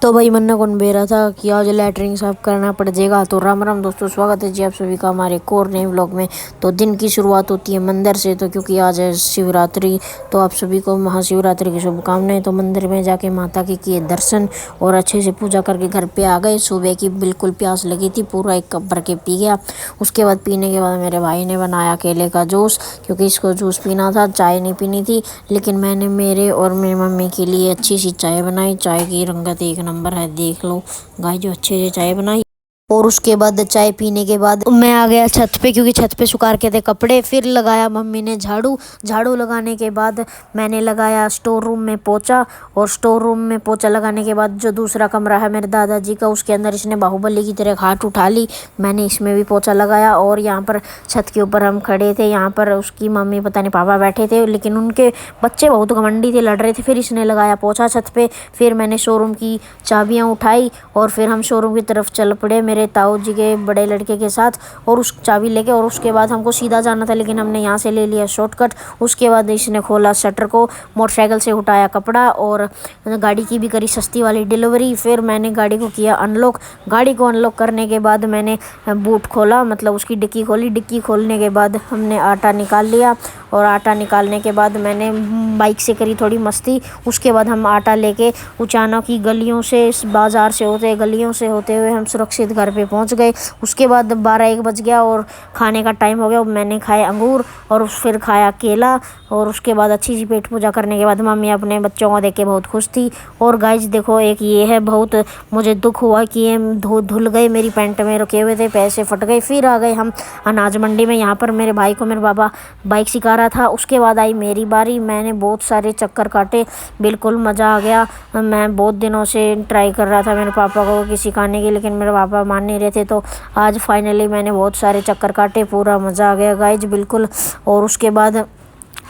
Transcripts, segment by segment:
तो भाई मन्ना कौन बेरा था कि आज लैटरिन साफ करना पड़ जाएगा। तो राम राम दोस्तों, स्वागत है जी आप सभी का हमारे एक और नए व्लॉग में। तो दिन की शुरुआत होती है मंदिर से, तो क्योंकि आज है शिवरात्रि, तो आप सभी को महाशिवरात्रि की शुभकामनाएं। तो मंदिर में जाके माता के किए दर्शन और अच्छे से पूजा करके घर पे आ गए। सुबह की बिल्कुल प्यास लगी थी, पूरा एक कप भर के पी गया। उसके बाद पीने के बाद मेरे भाई ने बनाया केले का जूस, क्योंकि इसको जूस पीना था, चाय नहीं पीनी थी। लेकिन मैंने मेरे और मेरी मम्मी के लिए अच्छी सी चाय बनाई। चाय की रंगत एक नंबर है, देख लो गाय जो अच्छे से चाय बनाई। और उसके बाद चाय पीने के बाद मैं आ गया छत पे, क्योंकि छत पे सुखा के थे कपड़े। फिर लगाया मम्मी ने झाड़ू। झाड़ू लगाने के बाद मैंने लगाया स्टोर रूम में पोछा। और स्टोर रूम में पोछा लगाने के बाद जो दूसरा कमरा है मेरे दादाजी का, उसके अंदर इसने बाहुबली की तरह हाथ उठा ली। मैंने इसमें भी पोछा लगाया। और यहाँ पर छत के ऊपर हम खड़े थे, यहाँ पर उसकी मम्मी पता नहीं पापा बैठे थे, लेकिन उनके बच्चे बहुत घमंडी थे, लड़ रहे थे। फिर इसने लगाया पोछा छत पे। फिर मैंने शोरूम की चाबियाँ उठाई और फिर हम शोरूम की तरफ चल पड़े मेरे ताऊ जी के बड़े लड़के के साथ, और उस चाबी लेके। और उसके बाद हमको सीधा जाना था, लेकिन हमने यहाँ से ले लिया शॉर्टकट। उसके बाद इसने खोला शटर को, मोटरसाइकिल से उठाया कपड़ा और गाड़ी की भी करी सस्ती वाली डिलीवरी। फिर मैंने गाड़ी को किया अनलॉक। गाड़ी को अनलॉक करने के बाद मैंने बूट खोला, मतलब उसकी डिक्की खोली। डिक्की खोलने के बाद हमने आटा निकाल लिया। और आटा निकालने के बाद मैंने बाइक से करी थोड़ी मस्ती। उसके बाद हम आटा लेके उचाना की गलियों से, बाज़ार से होते गलियों से होते हुए हम सुरक्षित घर पे पहुंच गए। उसके बाद 12-1 बज गया और खाने का टाइम हो गया। मैंने खाए अंगूर और फिर खाया केला। और उसके बाद अच्छी सी पेट पूजा करने के बाद मम्मी अपने बच्चों को देख के बहुत खुश थी। और गाइस देखो, एक ये है, बहुत मुझे दुख हुआ कि ये धुल गए, मेरी पैंट में रुके हुए थे, पैसे फट गए। फिर आ गए हम अनाज मंडी में। यहाँ पर मेरे भाई को मेरे पापा बाइक सिखा रहा था। उसके बाद आई मेरी बारी। मैंने बहुत सारे चक्कर काटे, बिल्कुल मज़ा आ गया। मैं बहुत दिनों से ट्राई कर रहा था मेरे पापा को सिखाने की, लेकिन मेरे पापा मान नहीं रहे थे। तो आज फाइनली मैंने बहुत सारे चक्कर काटे, पूरा मज़ा आ गया गाइज बिल्कुल। और उसके बाद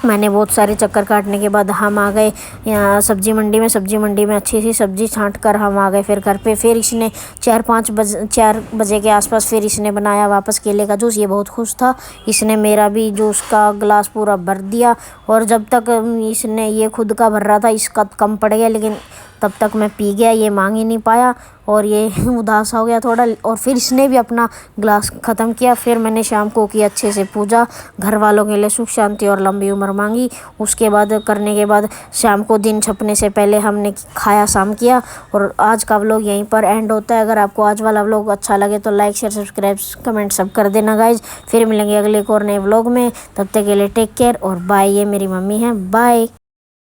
मैंने बहुत सारे चक्कर काटने के बाद हम आ गए यहाँ सब्जी मंडी में। सब्जी मंडी में अच्छी सी सब्जी छांट कर हम आ गए फिर घर पे। फिर इसने 4 बजे के आसपास फिर इसने बनाया वापस केले का जूस। ये बहुत खुश था। इसने मेरा भी जूस का गिलास पूरा भर दिया। और जब तक इसने ये खुद का भर रहा था, इसका कम पड़ गया, लेकिन तब तक मैं पी गया, ये मांग ही नहीं पाया और ये उदास हो गया थोड़ा। और फिर इसने भी अपना गिलास ख़त्म किया। फिर मैंने शाम को की अच्छे से पूजा, घर वालों के लिए सुख शांति और लंबी उम्र मांगी। उसके बाद करने के बाद शाम को दिन छपने से पहले हमने खाया, शाम किया। और आज का व्लॉग यहीं पर एंड होता है। अगर आपको आज वाला व्लॉग अच्छा लगे तो लाइक शेयर सब्सक्राइब कमेंट सब कर देना गाइज। फिर मिलेंगे अगले एक और नए व्लॉग में, तब तक के लिए टेक केयर और बाय। ये मेरी मम्मी है, बाय।